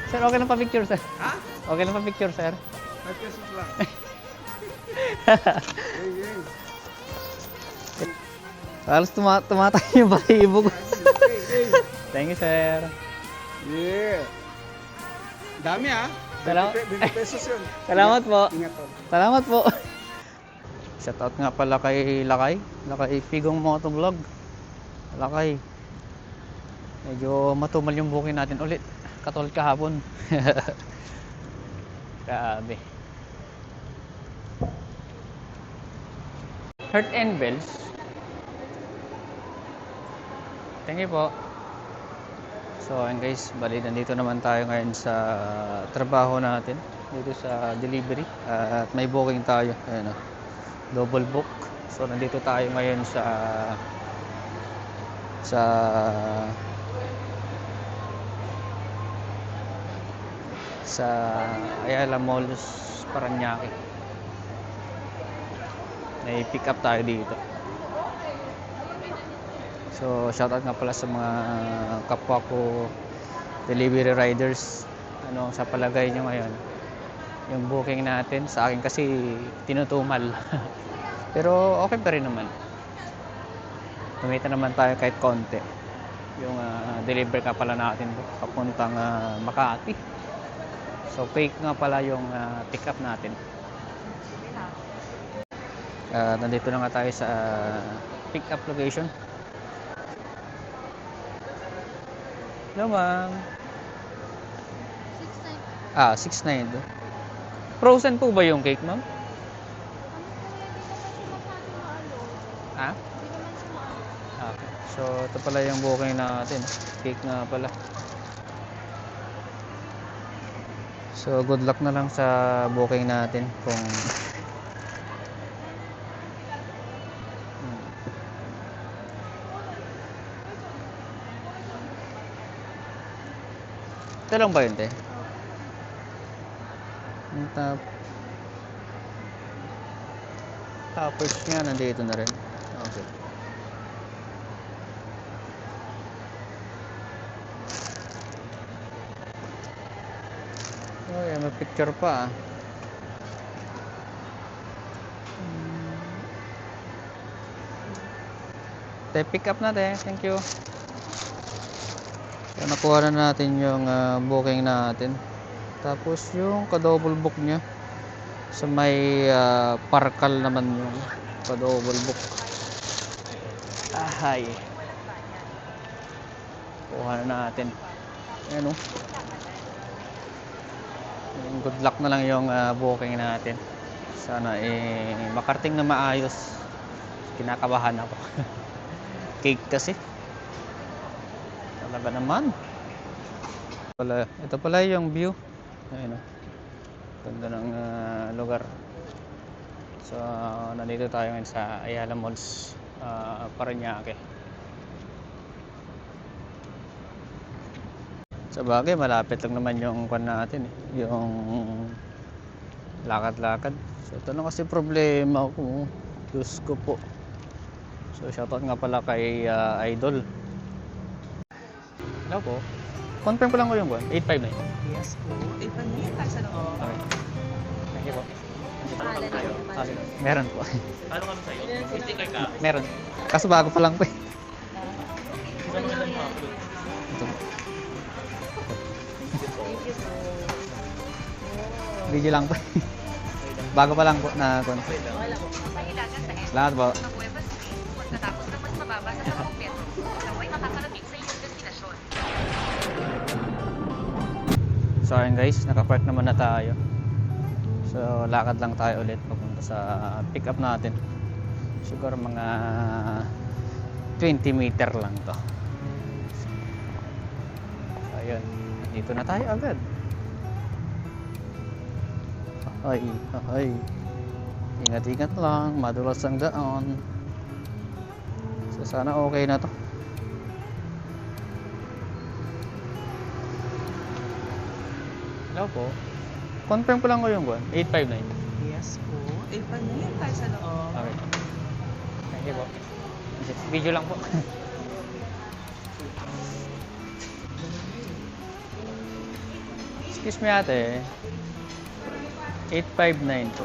Sir, okay lang pa picture, sir. Ha? Okay lang pa picture, sir. 5 pesos lang. Hey, hey. Halos tumatay yung balibo ko. Hey, hey. Thank you, sir. Yeah. Dami ah. Salamat. 20 pesos yun. Salamat po. Ingat po. Salamat po. Shoutout nga pala kay Lakay. Lakay Pigong Motovlog. Lakay. Medyo matumal yung booking natin ulit. Katulad kahapon. Grabe. Heart and Bells. Thank you po. So ayun guys, bali nandito naman tayo ngayon sa trabaho natin. Dito sa delivery. At may booking tayo. Ayun, double book. So nandito tayo ngayon sa Ayala Malls, Parañaque. May pick up tayo dito. So shoutout nga pala sa mga kapwa ko delivery riders. Ano sa palagay nyo ngayon? Yung booking natin sa akin kasi tinutumal. Pero okay pa rin naman. Tumita naman tayo kahit konti. Yung deliver ka pala natin papuntang Makati. So fake nga pala yung pick up natin. Nandito na nga tayo sa pick up location. Hello ma'am. 6'9". 6'9". Frozen po ba yung cake ma'am? Ha? Okay. So ito pala yung booking natin. Cake nga pala. So good luck na lang sa booking natin kung ito lang ba yun, te? Tapos nga, nandito na rin. Okay. Oh, may picture pa. Te, pick up na, te. Thank you. So, nakuha na natin yung booking natin. Tapos yung ka-double book niya sa may Parkal naman yung ka-double book. Ahay. Kuha na natin. Ayan o. Good luck na lang yung booking natin. Sana makarating na maayos. Kinakabahan ako. Cake kasi. Talaga naman. Ito pala yung view. Ayun o. Ganda ng lugar. So, nandito tayo ngayon sa Ayala Malls, Parañaque. Sa bagay, malapit lang naman yung kwan natin eh. Yung lakad-lakad. So, ito na kasi problema ko. Diyos ko po. So, shoutout nga pala kay Idol. Hello po. Confirm ko lang ko yung 859. Yes po. Ipaningin tayo sa loob. Okay. Thank you po. Meron po. Ano kami sa'yo? Sticker ka? Meron. Kaso bago pa lang po eh. Saan mo nalang ma-upload? Ito po. Thank you po. Video lang po. Bago pa lang po na kon. Wala po. Pahilagan sa S. Salamat po. Ng Nueva City, pagkatapos na mas mababa sa 10 metro, naway makakarating sa iyong destinasyon. So ayun guys, nakapark naman na tayo. So lakad lang tayo ulit papunta sa pick up natin. Siguro mga 20 meter lang to. So ayun, dito na tayo agad. Ay. Ingat-ingat lang, madulas ang daan. So sana okay na to. Hello po. Confirm ko lang ko yung 859. Yes po. Ipaningin tayo sa loob. Okay. Thank you po. Video lang po. Excuse me ate. 859 po.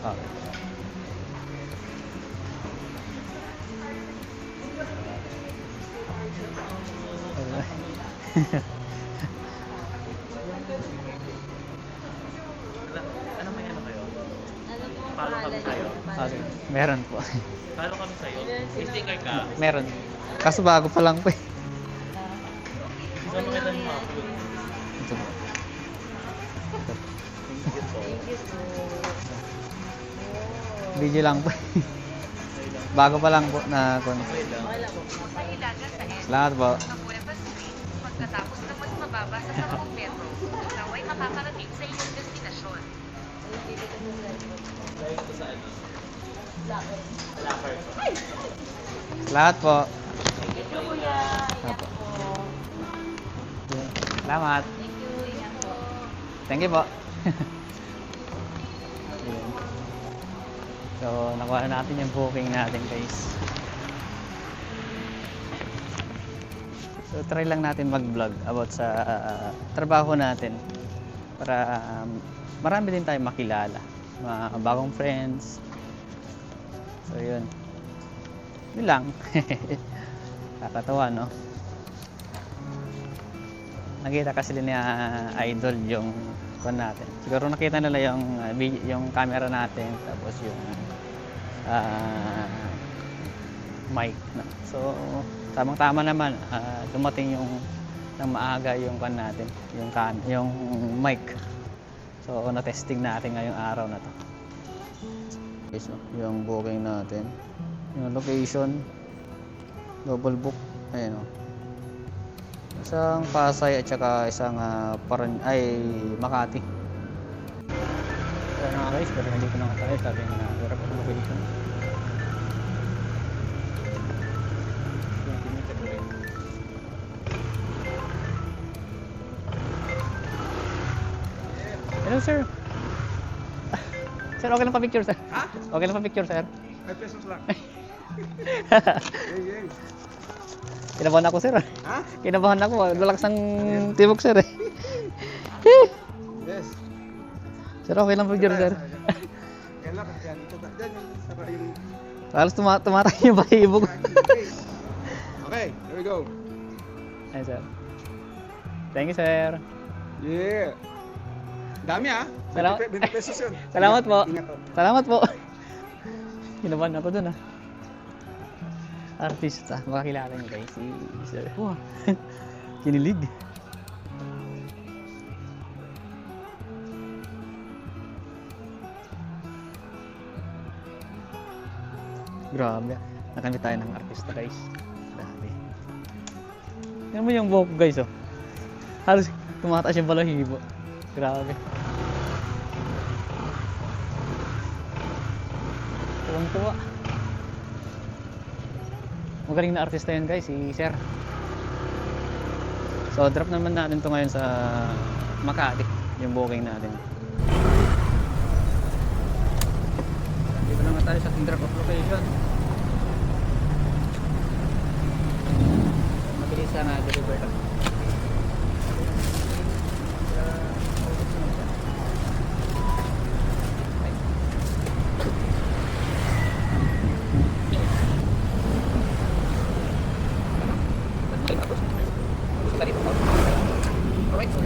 Okay. Ano may ano kayo? Ano po ang Follow pangalan kami sa'yo. niyo? Okay. Meron po. Paano kami sa'yo? May sticker ka? Meron. Kaso bago pa lang po eh. Gusto mo kita ma-upload? Ito po. Thank you po. Thank you po. Video lang po. Bago pa lang po na kon. Okay lang. Wala po. Sa Hilaga sa N. Salamat po. Mabueva Street, pagkatapos ng mas mababa sa 10 metro, ikaw ay makakarating sa iyong destinasyon. Dito ko sa cellphone. Dahil ito sa ano? Lakad. Locker ko. Salamat po. Thank you, kuya. Ingat Apo. po. Salamat. Thank you. Ingat po. Thank you po. Ayun. So, nakuha na natin yung booking natin guys. So, try lang natin mag-vlog about sa trabaho natin para marami din tayong makilala. Mga bagong friends. So, yun. Yun lang. Kakatawa, no? Nakita kasi ni Idol yung kon natin. Siguro nakita nila yung camera natin tapos yung mic. No? So, tamang-tama naman dumating yung ng maaga yung kon natin, yung mic. So, na-testing natin ngayong araw na to. Okay, so, yung booking natin. Yung location, double book. Ayun o. Isang Pasay at saka isang Makati. So nga guys, pero nandito na nga tayo. Sabi nga na, hirap ang location. 20 meter away. Hello sir. Sir, okay lang pa picture sir? Ha? Okay lang pa picture sir? 5 pesos lang. Yay, yay. Kinabahan ako sir. Ha? Kinabahan ako. Lalakas ang tibok sir eh. Yes. Sir, okay lang picture sir. Kailan ka yan? Diyan yung sara yung... Halos tumatay yung bahibog. Okay, here we go. Ayun sir. Thank you sir. Yeah. Dami ah. Salamat. 20 pesos yun. Salamat po. Ingat po. Salamat po. Kinabahan ako dun ah. Artista. Makakilala niyo guys si sir. Wow. Kinilig. Grabe. Nakamit tayo ng artista guys. Grabe. Tingnan mo yung buhok guys oh. Halos tumataas yung balahibo. Grabe. Tuwang-tuwa. Magaling na artista yan guys, si Sir. So drop naman natin to ngayon sa Makati, yung booking natin. Dito na nga tayo sa drop off location. Mabilis na deliver to. Alright, so